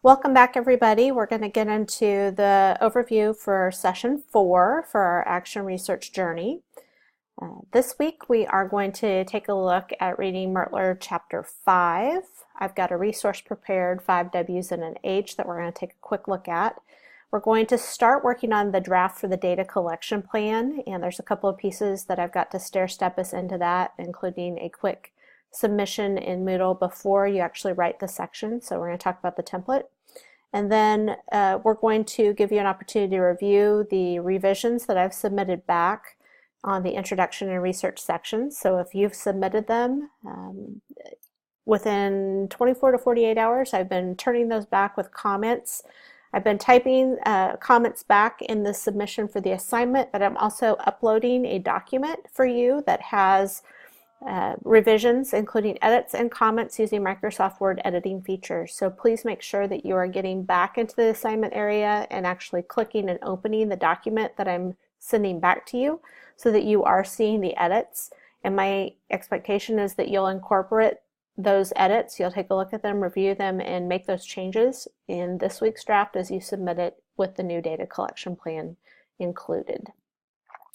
Welcome back, everybody. We're going to get into the overview for session 4 for our action research journey. This week we are going to take a look at reading Mertler chapter 5. I've got a resource prepared, 5 W's and an H, that we're going to take a quick look at. We're going to start working on the draft for the data collection plan, and there's a couple of pieces that I've got to stair-step us into that, including a quick submission in Moodle before you actually write the section. So we're going to talk about the template. And then we're going to give you an opportunity to review the revisions that I've submitted back on the introduction and research section. So if you've submitted them within 24 to 48 hours, I've been turning those back with comments. I've been typing comments back in the submission for the assignment, but I'm also uploading a document for you that has revisions, including edits and comments using Microsoft Word editing features. So please make sure that you are getting back into the assignment area and actually clicking and opening the document that I'm sending back to you so that you are seeing the edits. And my expectation is that you'll incorporate those edits, you'll take a look at them, review them, and make those changes in this week's draft as you submit it with the new data collection plan included.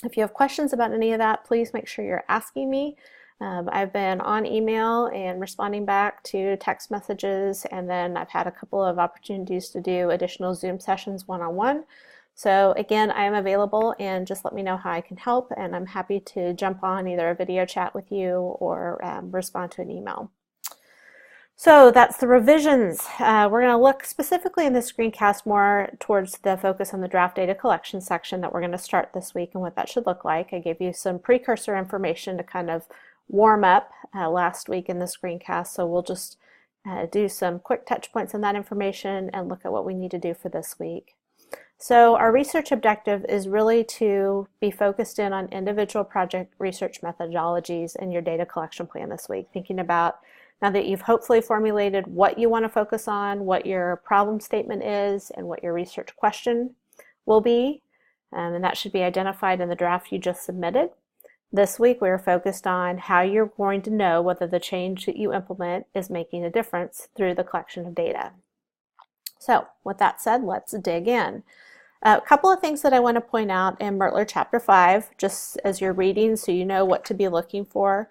If you have questions about any of that, please make sure you're asking me. I've been on email and responding back to text messages, and then I've had a couple of opportunities to do additional Zoom sessions one-on-one. So again, I am available, and just let me know how I can help, and I'm happy to jump on either a video chat with you or respond to an email. So that's the revisions. We're going to look specifically in this screencast more towards the focus on the draft data collection section that we're going to start this week and what that should look like. I gave you some precursor information to kind of warm up last week in the screencast, so we'll just do some quick touch points on that information and look at what we need to do for this week. So our research objective is really to be focused in on individual project research methodologies in your data collection plan this week, thinking about now that you've hopefully formulated what you want to focus on, what your problem statement is, and what your research question will be, and that should be identified in the draft you just submitted. This week we are focused on how you're going to know whether the change that you implement is making a difference through the collection of data. So with that said, let's dig in. A couple of things that I want to point out in Mertler chapter 5, just as you're reading so you know what to be looking for.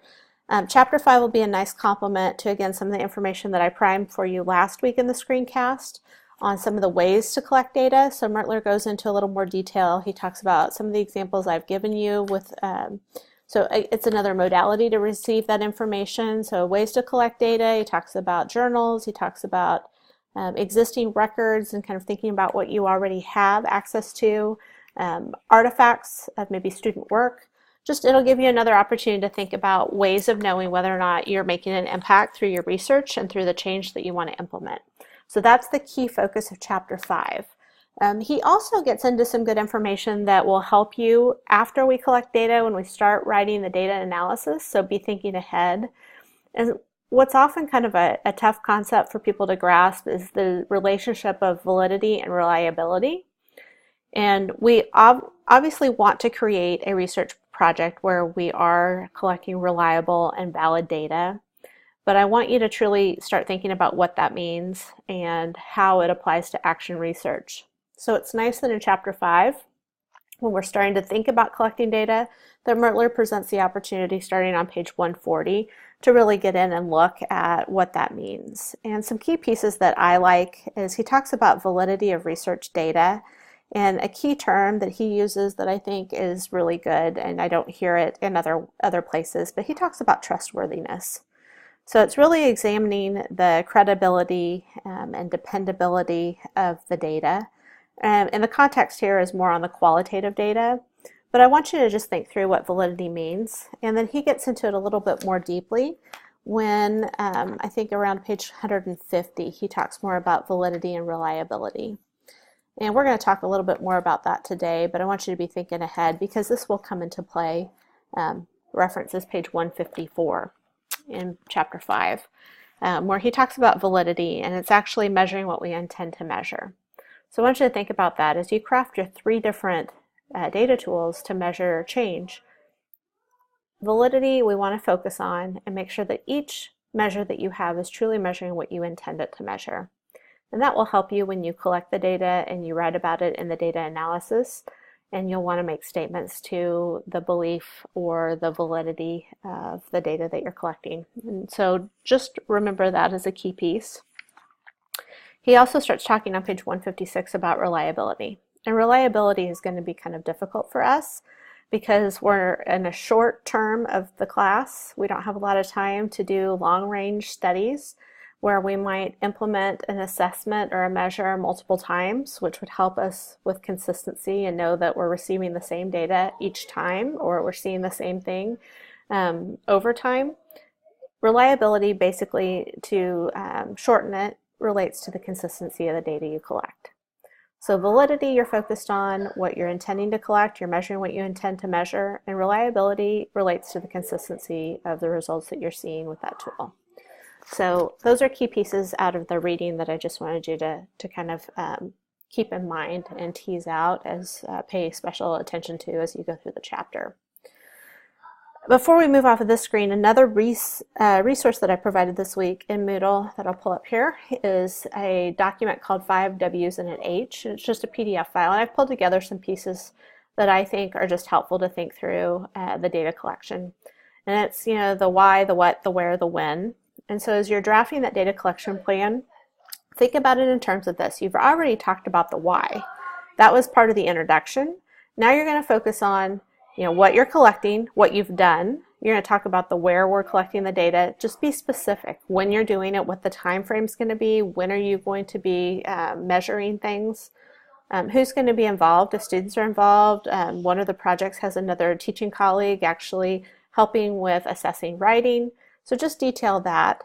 Chapter 5 will be a nice complement to, again, some of the information that I primed for you last week in the screencast on some of the ways to collect data. So Mertler goes into a little more detail. He talks about some of the examples I've given you with so it's another modality to receive that information. So ways to collect data. He talks about journals. He talks about existing records and kind of thinking about what you already have access to, artifacts of maybe student work. Just it'll give you another opportunity to think about ways of knowing whether or not you're making an impact through your research and through the change that you want to implement. So that's the key focus of chapter 5. He also gets into some good information that will help you after we collect data when we start writing the data analysis, so be thinking ahead. And what's often kind of a tough concept for people to grasp is the relationship of validity and reliability. And we obviously want to create a research project where we are collecting reliable and valid data, but I want you to truly start thinking about what that means and how it applies to action research. So it's nice that in chapter 5, when we're starting to think about collecting data, that Mertler presents the opportunity starting on page 140 to really get in and look at what that means. And some key pieces that I like is he talks about validity of research data, and a key term that he uses that I think is really good, and I don't hear it in other places, but he talks about trustworthiness. So it's really examining the credibility and dependability of the data. And the context here is more on the qualitative data, but I want you to just think through what validity means. And then he gets into it a little bit more deeply when I think around page 150, he talks more about validity and reliability. And we're going to talk a little bit more about that today, but I want you to be thinking ahead because this will come into play. References page 154 in chapter 5, where he talks about validity, and it's actually measuring what we intend to measure. So I want you to think about that as you craft your 3 different data tools to measure change. Validity we want to focus on and make sure that each measure that you have is truly measuring what you intend it to measure. And that will help you when you collect the data and you write about it in the data analysis. And you'll want to make statements to the belief or the validity of the data that you're collecting. And so just remember that as a key piece. He also starts talking on page 156 about reliability. And reliability is going to be kind of difficult for us because we're in a short term of the class. We don't have a lot of time to do long-range studies where we might implement an assessment or a measure multiple times, which would help us with consistency and know that we're receiving the same data each time or we're seeing the same thing over time. Reliability, basically, to shorten it, relates to the consistency of the data you collect. So validity, you're focused on what you're intending to collect, you're measuring what you intend to measure, and reliability relates to the consistency of the results that you're seeing with that tool. So those are key pieces out of the reading that I just wanted you to kind of keep in mind and tease out as pay special attention to as you go through the chapter. Before we move off of this screen, another resource that I provided this week in Moodle that I'll pull up here is a document called 5 W's and an H. It's just a PDF file, and I've pulled together some pieces that I think are just helpful to think through the data collection. And it's, you know, the why, the what, the where, the when. And so as you're drafting that data collection plan, think about it in terms of this. You've already talked about the why. That was part of the introduction. Now you're going to focus on, you know, what you're collecting, what you've done. You're going to talk about the where we're collecting the data. Just be specific when you're doing it, what the time frame is going to be, when are you going to be measuring things, who's going to be involved, if students are involved. One of the projects has another teaching colleague actually helping with assessing writing. So just detail that.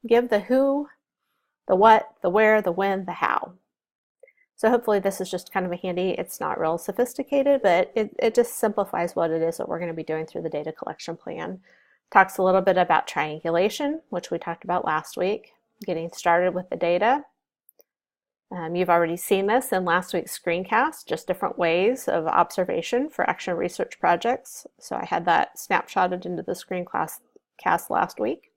Give the who, the what, the where, the when, the how. So hopefully this is just kind of a handy, it's not real sophisticated, but it just simplifies what it is that we're going to be doing through the data collection plan. Talks a little bit about triangulation, which we talked about last week, getting started with the data. You've already seen this in last week's screencast, just different ways of observation for action research projects. So I had that snapshotted into the screencast last week.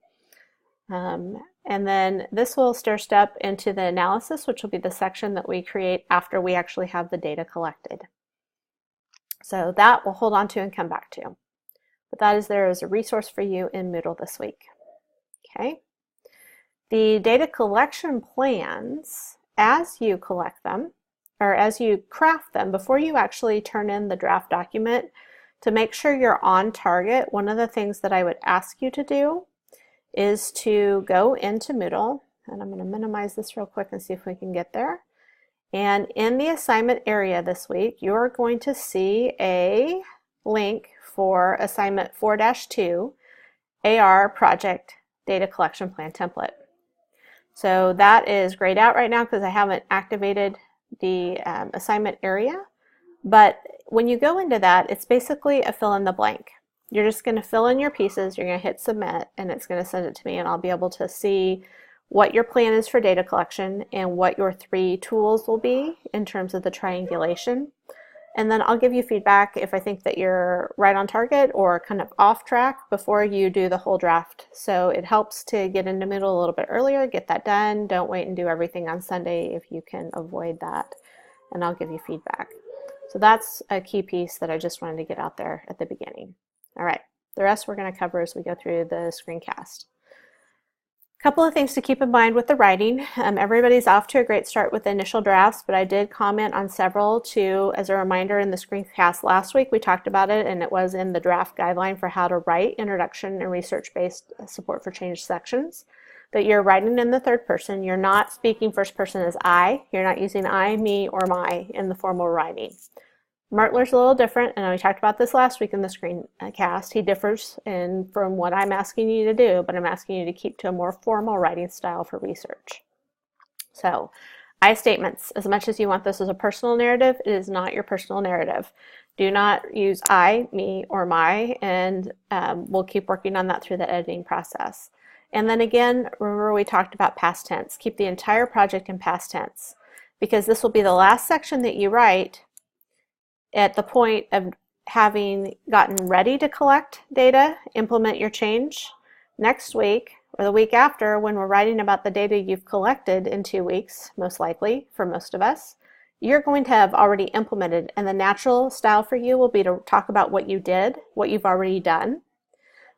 And then this will stair-step into the analysis, which will be the section that we create after we actually have the data collected. So that we'll hold on to and come back to. But that is there as a resource for you in Moodle this week. Okay. The data collection plans, as you collect them, or as you craft them, before you actually turn in the draft document, to make sure you're on target, one of the things that I would ask you to do is to go into Moodle, and I'm going to minimize this real quick and see if we can get there. And in the assignment area this week, you're going to see a link for assignment 4-2, AR Project Data Collection Plan Template. So that is grayed out right now because I haven't activated the assignment area. But when you go into that, it's basically a fill in the blank. You're just going to fill in your pieces, you're going to hit submit, and it's going to send it to me, and I'll be able to see what your plan is for data collection and what your 3 tools will be in terms of the triangulation. And then I'll give you feedback if I think that you're right on target or kind of off track before you do the whole draft. So it helps to get into Moodle a little bit earlier, get that done. Don't wait and do everything on Sunday if you can avoid that, and I'll give you feedback. So that's a key piece that I just wanted to get out there at the beginning. All right, the rest we're going to cover as we go through the screencast. A couple of things to keep in mind with the writing. Everybody's off to a great start with the initial drafts, but I did comment on several too. As a reminder, in the screencast last week, we talked about it, and it was in the draft guideline for how to write introduction and research-based support for change sections. That you're writing in the third person. You're not speaking first person as I. You're not using I, me, or my in the formal writing. Mertler's a little different, and we talked about this last week in the screencast. He differs from what I'm asking you to do, but I'm asking you to keep to a more formal writing style for research. So, I statements. As much as you want this as a personal narrative, it is not your personal narrative. Do not use I, me, or my, and we'll keep working on that through the editing process. And then again, remember we talked about past tense. Keep the entire project in past tense, because this will be the last section that you write at the point of having gotten ready to collect data, implement your change. Next week, or the week after, when we're writing about the data you've collected in 2 weeks, most likely for most of us, you're going to have already implemented, and the natural style for you will be to talk about what you did, what you've already done.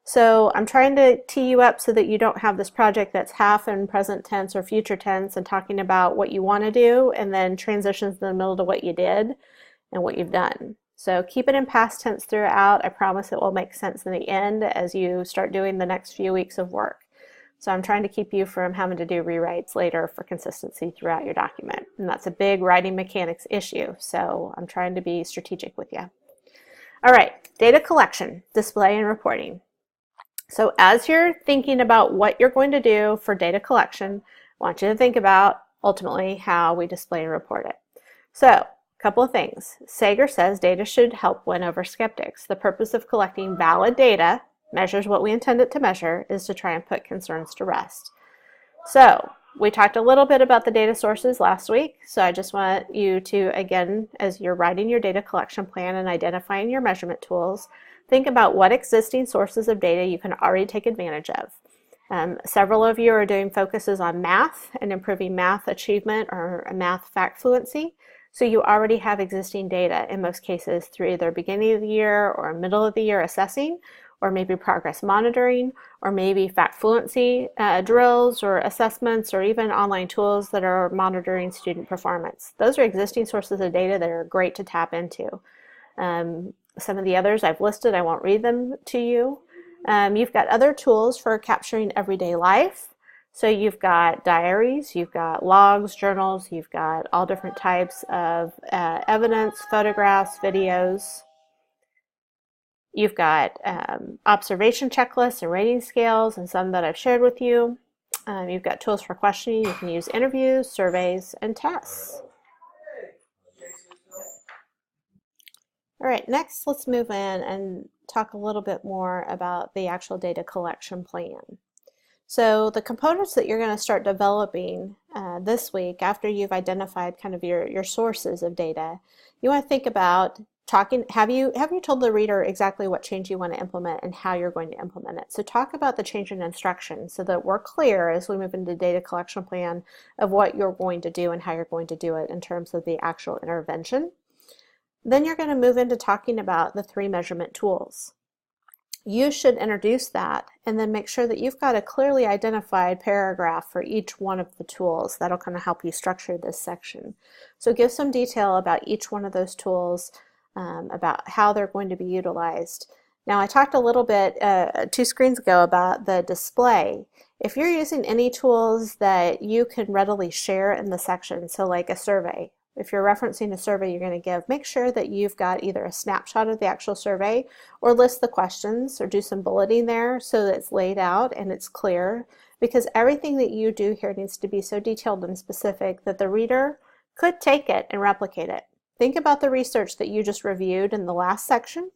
So I'm trying to tee you up so that you don't have this project that's half in present tense or future tense and talking about what you want to do and then transitions in the middle to what you did and what you've done. So keep it in past tense throughout. I promise it will make sense in the end as you start doing the next few weeks of work. So I'm trying to keep you from having to do rewrites later for consistency throughout your document. And that's a big writing mechanics issue. So I'm trying to be strategic with you. All right, data collection, display, and reporting. So as you're thinking about what you're going to do for data collection, I want you to think about ultimately how we display and report it. So a couple of things. Sager says data should help win over skeptics. The purpose of collecting valid data measures what we intend it to measure is to try and put concerns to rest. So we talked a little bit about the data sources last week. So I just want you to, again, as you're writing your data collection plan and identifying your measurement tools, think about what existing sources of data you can already take advantage of. Several of you are doing focuses on math and improving math achievement or math fact fluency. So you already have existing data in most cases through either beginning of the year or middle of the year assessing, or maybe progress monitoring, or maybe fact fluency drills or assessments, or even online tools that are monitoring student performance. Those are existing sources of data that are great to tap into. Some of the others I've listed, I won't read them to you. You've got other tools for capturing everyday life. So you've got diaries, you've got logs, journals, you've got all different types of evidence, photographs, videos. You've got observation checklists and rating scales, and some that I've shared with you. You've got tools for questioning. You can use interviews, surveys, and tests. All right, next let's move in and talk a little bit more about the actual data collection plan. So the components that you're going to start developing this week after you've identified kind of your sources of data, you want to think about have you told the reader exactly what change you want to implement and how you're going to implement it? So talk about the change in instruction so that we're clear as we move into the data collection plan of what you're going to do and how you're going to do it in terms of the actual intervention. Then you're going to move into talking about the 3 measurement tools. You should introduce that and then make sure that you've got a clearly identified paragraph for each one of the tools. That'll kind of help you structure this section. So give some detail about each one of those tools, about how they're going to be utilized. Now I talked a little bit 2 screens ago about the display. If you're using any tools that you can readily share in the section, so like a survey, if you're referencing a survey you're going to give, make sure that you've got either a snapshot of the actual survey or list the questions or do some bulleting there so that it's laid out and it's clear, because everything that you do here needs to be so detailed and specific that the reader could take it and replicate it. Think about the research that you just reviewed in the last section.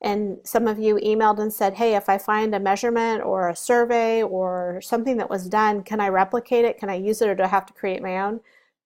And some of you emailed and said, hey, if I find a measurement or a survey or something that was done, can I replicate it? Can I use it, or do I have to create my own?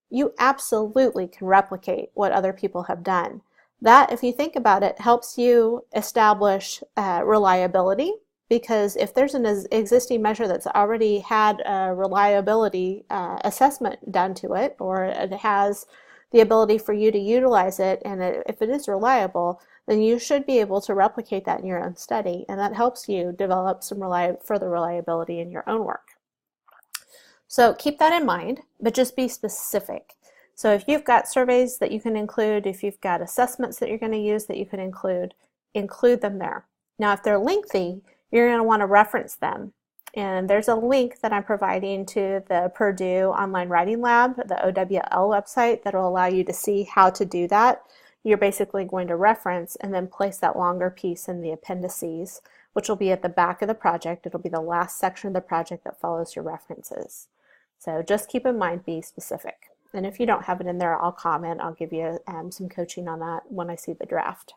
You absolutely can replicate what other people have done. That, if you think about it, helps you establish reliability, because if there's an existing measure that's already had a reliability assessment done to it, or it has the ability for you to utilize it, and if it is reliable, then you should be able to replicate that in your own study, and that helps you develop some further reliability in your own work. So keep that in mind, but just be specific. So if you've got surveys that you can include, if you've got assessments that you're going to use that you can include them there. Now if they're lengthy, you're going to want to reference them. And there's a link that I'm providing to the Purdue Online Writing Lab, the OWL website, that will allow you to see how to do that. You're basically going to reference and then place that longer piece in the appendices, which will be at the back of the project. It'll be the last section of the project that follows your references. So just keep in mind, be specific. And if you don't have it in there, I'll comment. I'll give you some coaching on that when I see the draft.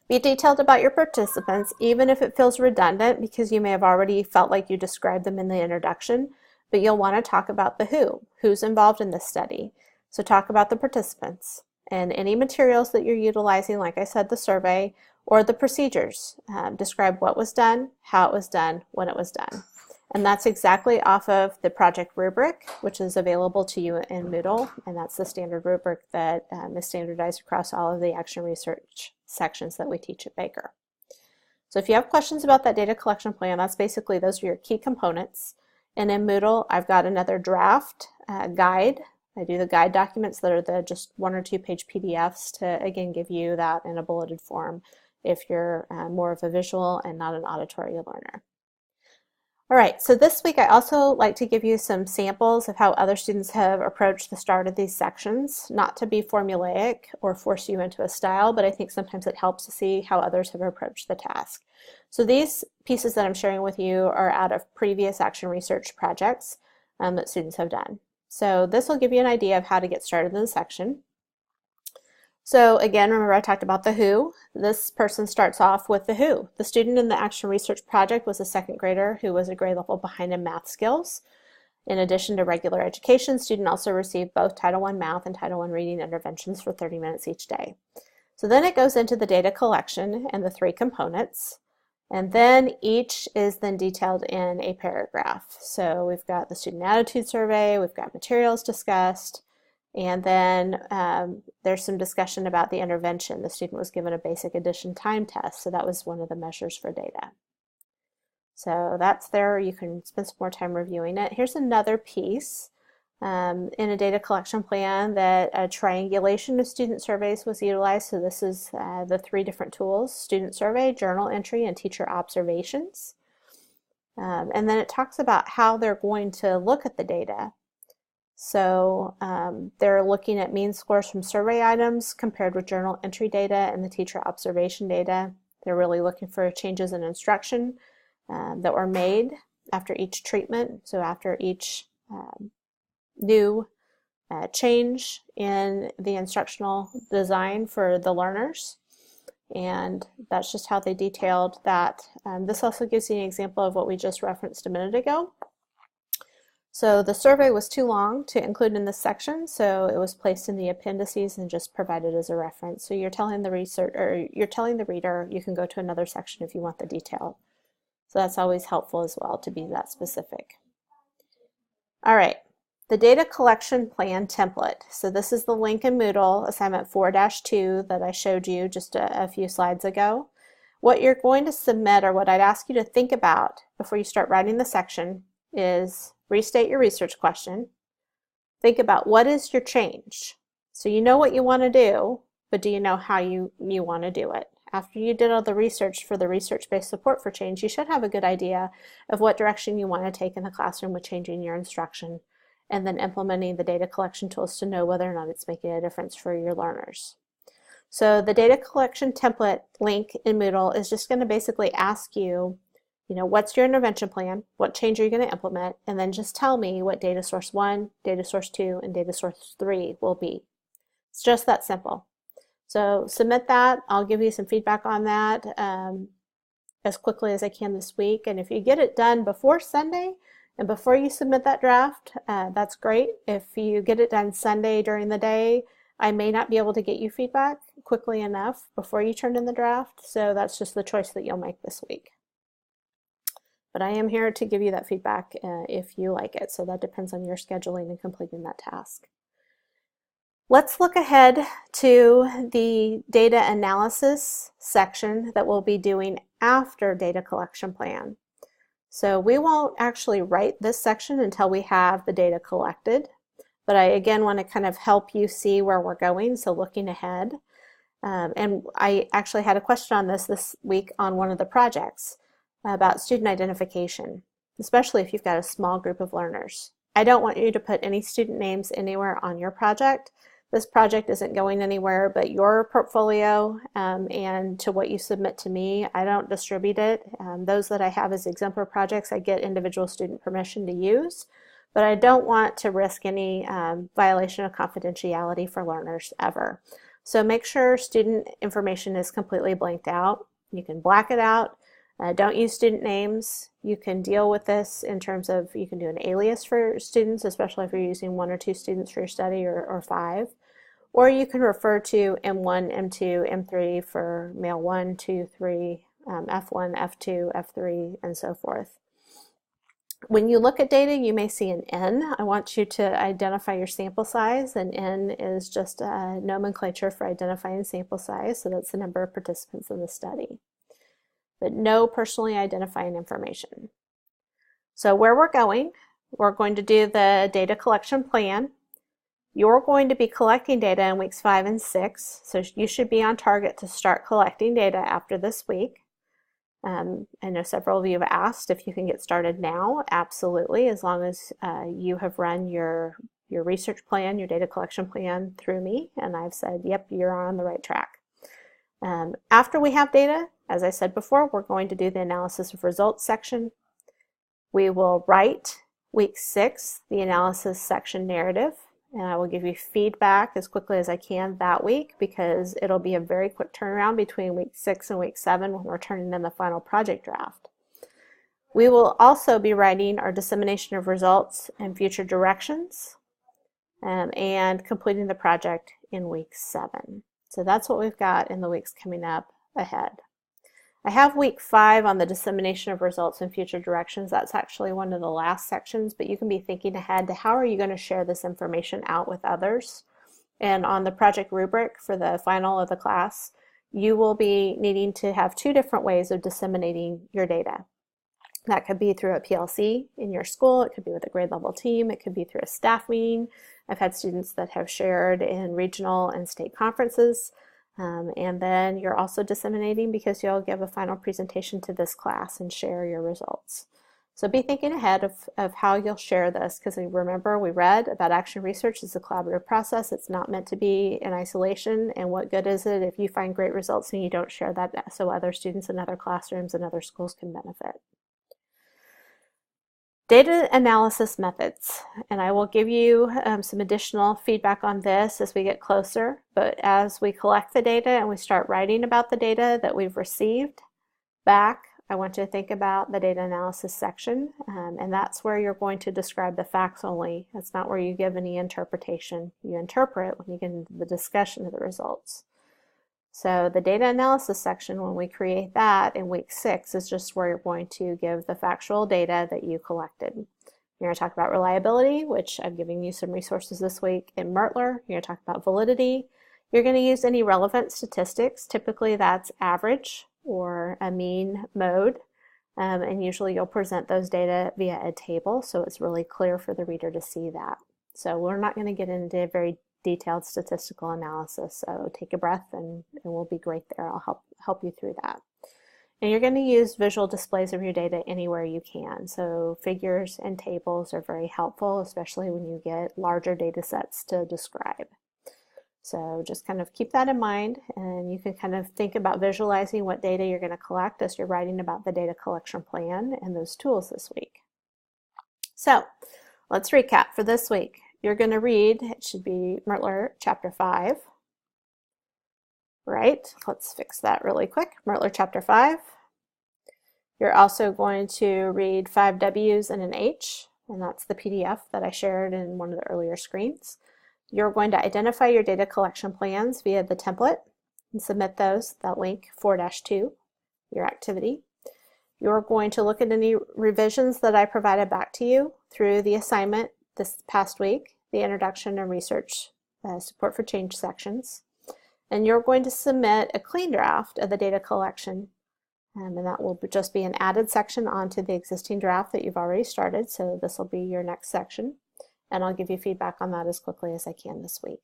Be detailed about your participants, even if it feels redundant, because you may have already felt like you described them in the introduction, but you'll want to talk about the who's involved in this study. So talk about the participants and any materials that you're utilizing, like I said, the survey or the procedures. Describe what was done, how it was done, when it was done. And that's exactly off of the project rubric, which is available to you in Moodle. And that's the standard rubric that is standardized across all of the action research sections that we teach at Baker. So if you have questions about that data collection plan, that's basically, those are your key components. And in Moodle, I've got another draft guide. I do the guide documents that are the just 1 or 2 page PDFs to, again, give you that in a bulleted form if you're more of a visual and not an auditory learner. All right, so this week I also like to give you some samples of how other students have approached the start of these sections, not to be formulaic or force you into a style, but I think sometimes it helps to see how others have approached the task. So these pieces that I'm sharing with you are out of previous action research projects that students have done. So this will give you an idea of how to get started in the section. So again, remember I talked about the who. This person starts off with the who. The student in the action research project was a 2nd grader who was a grade level behind in math skills. In addition to regular education, student also received both Title I Math and Title I Reading interventions for 30 minutes each day. So then it goes into the data collection and the 3 components. And then each is then detailed in a paragraph. So we've got the student attitude survey, we've got materials discussed, and then there's some discussion about the intervention. The student was given a basic addition time test, so that was one of the measures for data. So that's there. You can spend some more time reviewing it. Here's another piece in a data collection plan that a triangulation of student surveys was utilized. So this is the 3 different tools: student survey, journal entry, and teacher observations. And then it talks about how they're going to look at the data. So they're looking at mean scores from survey items compared with journal entry data and the teacher observation data. They're really looking for changes in instruction that were made after each treatment, so after each new change in the instructional design for the learners. And that's just how they detailed that. This also gives you an example of what we just referenced a minute ago. So the survey was too long to include in this section, so it was placed in the appendices and just provided as a reference. So you're telling the reader you can go to another section if you want the detail. So that's always helpful as well to be that specific. All right, the data collection plan template. So this is the link in Moodle, assignment 4-2 that I showed you just a few slides ago. What you're going to submit, or what I'd ask you to think about before you start writing the section, is restate your research question. Think about what is your change. So you know what you want to do, but do you know how you want to do it? After you did all the research for the research-based support for change, you should have a good idea of what direction you want to take in the classroom with changing your instruction, and then implementing the data collection tools to know whether or not it's making a difference for your learners. So the data collection template link in Moodle is just going to basically ask you, what's your intervention plan? What change are you going to implement? And then just tell me what data source 1, data source 2, and data source 3 will be. It's just that simple. So submit that. I'll give you some feedback on that as quickly as I can this week. And if you get it done before Sunday and before you submit that draft, that's great. If you get it done Sunday during the day, I may not be able to get you feedback quickly enough before you turn in the draft. So that's just the choice that you'll make this week. But I am here to give you that feedback if you like it. So that depends on your scheduling and completing that task. Let's look ahead to the data analysis section that we'll be doing after data collection plan. So we won't actually write this section until we have the data collected. But I again want to kind of help you see where we're going, so looking ahead. And I actually had a question on this week on one of the projects about student identification, especially if you've got a small group of learners. I don't want you to put any student names anywhere on your project. This project isn't going anywhere, but your portfolio and to what you submit to me, I don't distribute it. Those that I have as exemplar projects, I get individual student permission to use, but I don't want to risk any violation of confidentiality for learners ever. So make sure student information is completely blanked out. You can black it out. Don't use student names. You can deal with this in terms of, you can do an alias for students, especially if you're using 1 or 2 students for your study, or 5. Or you can refer to M1, M2, M3 for male 1, 2, 3, F1, F2, F3, and so forth. When you look at data, you may see an N. I want you to identify your sample size, and N is just a nomenclature for identifying sample size, so that's the number of participants in the study. But no personally identifying information. So where we're going to do the data collection plan. You're going to be collecting data in weeks 5 and 6, so you should be on target to start collecting data after this week. I know several of you have asked if you can get started now. Absolutely, as long as you have run your research plan, your data collection plan through me, and I've said, yep, you're on the right track. After we have data, as I said before, we're going to do the analysis of results section. We will write week 6, the analysis section narrative, and I will give you feedback as quickly as I can that week because it'll be a very quick turnaround between week 6 and week 7 when we're turning in the final project draft. We will also be writing our dissemination of results and future directions and completing the project in week 7. So that's what we've got in the weeks coming up ahead. I have week 5 on the dissemination of results and future directions. That's actually one of the last sections, but you can be thinking ahead to how are you going to share this information out with others. And on the project rubric for the final of the class, you will be needing to have 2 different ways of disseminating your data. That could be through a PLC in your school, it could be with a grade level team, it could be through a staff meeting. I've had students that have shared in regional and state conferences. And then you're also disseminating because you'll give a final presentation to this class and share your results. So be thinking ahead of how you'll share this, because remember we read about action research is a collaborative process. It's not meant to be in isolation, and what good is it if you find great results and you don't share that so other students in other classrooms and other schools can benefit. Data analysis methods, and I will give you some additional feedback on this as we get closer, but as we collect the data and we start writing about the data that we've received back, I want you to think about the data analysis section, and that's where you're going to describe the facts only. That's not where you give any interpretation. You interpret when you get into the discussion of the results. So the data analysis section, when we create that in week 6, is just where you're going to give the factual data that you collected. You're going to talk about reliability, which I'm giving you some resources this week in Mertler. You're going to talk about validity. You're going to use any relevant statistics. Typically that's average or a mean mode. And usually you'll present those data via a table, so it's really clear for the reader to see that. So we're not going to get into very detailed statistical analysis, so take a breath and we'll be great there. I'll help you through that. And you're going to use visual displays of your data anywhere you can. So figures and tables are very helpful, especially when you get larger data sets to describe. So just kind of keep that in mind, and you can kind of think about visualizing what data you're going to collect as you're writing about the data collection plan and those tools this week. So let's recap for this week. You're going to read, it should be Mertler chapter 5, right? Let's fix that really quick. Mertler chapter 5. You're also going to read 5 W's and an H, and that's the PDF that I shared in one of the earlier screens. You're going to identify your data collection plans via the template and submit those, that link 4-2, your activity. You're going to look at any revisions that I provided back to you through the assignment this past week, the introduction and research support for change sections, and you're going to submit a clean draft of the data collection, and that will just be an added section onto the existing draft that you've already started, so this will be your next section, and I'll give you feedback on that as quickly as I can this week.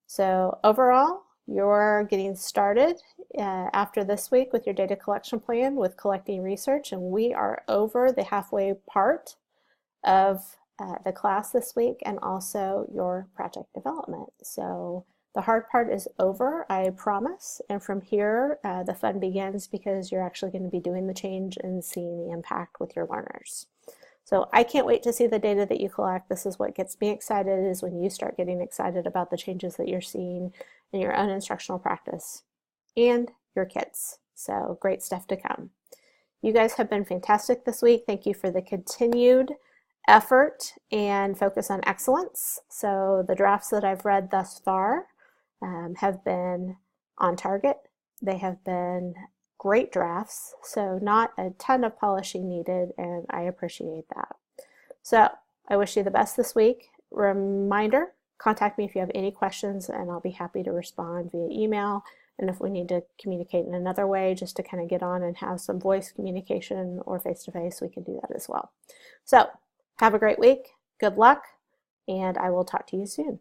So overall, you're getting started after this week with your data collection plan with collecting research, and we are over the halfway part of the class this week and also your project development. So the hard part is over, I promise, and from here the fun begins because you're actually going to be doing the change and seeing the impact with your learners. So I can't wait to see the data that you collect. This is what gets me excited, is when you start getting excited about the changes that you're seeing in your own instructional practice and your kids. So great stuff to come. You guys have been fantastic this week. Thank you for the continued effort and focus on excellence. So the drafts that I've read thus far have been on target. They have been great drafts, so not a ton of polishing needed, and I appreciate that. So I wish you the best this week. Reminder, contact me if you have any questions, and I'll be happy to respond via email. And if we need to communicate in another way, just to kind of get on and have some voice communication or face-to-face, we can do that as well. So have a great week. Good luck, and I will talk to you soon.